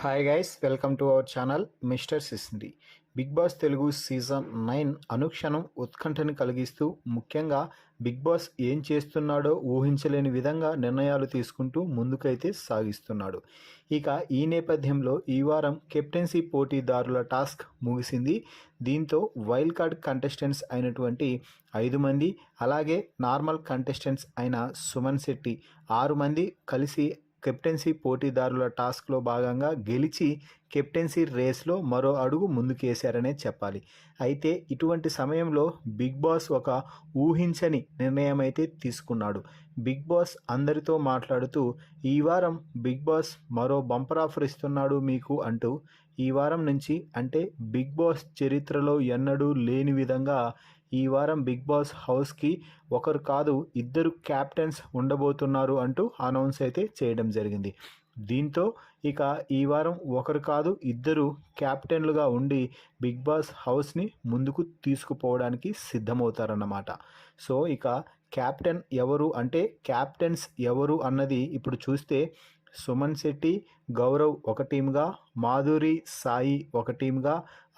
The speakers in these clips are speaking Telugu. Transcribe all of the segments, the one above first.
Hi guys, welcome to our channel mister సిసింది. బిగ్ బాస్ తెలుగు సీజన్ 9 అనుక్షణం ఉత్కంఠని కలిగిస్తూ, ముఖ్యంగా బిగ్ బాస్ ఏం చేస్తున్నాడో ఊహించలేని విధంగా నిర్ణయాలు తీసుకుంటూ ముందుకైతే సాగిస్తున్నాడు. ఇక ఈ నేపథ్యంలో ఈ వారం కెప్టెన్సీ పోటీదారుల టాస్క్ ముగిసింది. దీంతో వైల్డ్ కార్డ్ కంటెస్టెంట్స్ అయినటువంటి 5 మంది, అలాగే నార్మల్ కంటెస్టెంట్స్ అయిన సుమన్ శెట్టి 6 మంది కలిసి కెప్టెన్సీ పోటీదారుల టాస్క్లో భాగంగా గెలిచి కెప్టెన్సీ రేస్లో మరో అడుగు ముందుకేశారనే చెప్పాలి. అయితే ఇటువంటి సమయంలో బిగ్ బాస్ ఒక ఊహించని నిర్ణయం అయితే తీసుకున్నాడు. బిగ్ బాస్ అందరితో మాట్లాడుతూ, ఈ వారం బిగ్ బాస్ మరో బంపర్ ఆఫర్ ఇస్తున్నాడు మీకు అంటూ, ఈ వారం నుంచి అంటే బిగ్ బాస్ చరిత్రలో ఎన్నడూ లేని విధంగా ఈ వారం బిగ్ బాస్ హౌస్కి ఒకరు కాదు, ఇద్దరు క్యాప్టెన్స్ ఉండబోతున్నారు అంటూ అనౌన్స్ అయితే చేయడం జరిగింది. దీంతో ఇక ఈ వారం ఒకరు కాదు, ఇద్దరు క్యాప్టెన్లుగా ఉండి బిగ్ బాస్ హౌస్ని ముందుకు తీసుకుపోవడానికి సిద్ధమవుతారన్నమాట. సో ఇక క్యాప్టెన్ ఎవరు అంటే, క్యాప్టెన్స్ ఎవరు అన్నది ఇప్పుడు చూస్తే సుమన్ శెట్టి, గౌరవ్ ఒక టీమ్గా, మాధురి, సాయి ఒక టీమ్గా,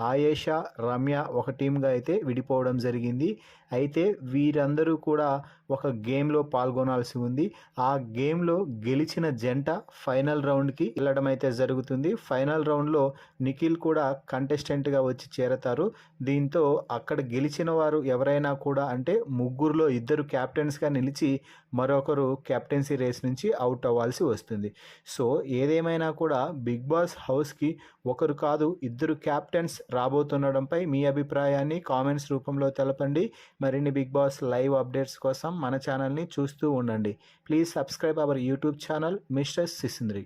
ఆయేషా, రమ్య ఒక టీమ్గా అయితే విడిపోవడం జరిగింది. అయితే వీరందరూ కూడా ఒక గేమ్లో పాల్గొనాల్సి ఉంది. ఆ గేమ్లో గెలిచిన జంట ఫైనల్ రౌండ్కి వెళ్ళడం అయితే జరుగుతుంది. ఫైనల్ రౌండ్లో నిఖిల్ కూడా కంటెస్టెంట్గా వచ్చి చేరతారు. దీంతో అక్కడ గెలిచిన వారు ఎవరైనా కూడా అంటే ముగ్గురులో ఇద్దరు క్యాప్టెన్స్గా నిలిచి మరొకరు కెప్టెన్సీ రేస్ నుంచి అవుట్ అవ్వాల్సి వస్తుంది. సో ఏదేమైనా కూడా బిగ్ బాస్ హౌస్కి ఒకరు కాదు, ఇద్దరు క్యాప్టెన్స్ రాబోతుండడంపై మీ అభిప్రాయాన్ని కామెంట్స్ రూపంలో తెలపండి. మరిన్ని బిగ్ బాస్ లైవ్ అప్డేట్స్ కోసం మన ఛానల్ని చూస్తూ ఉండండి. Please subscribe our YouTube channel mister సిసింద్రి.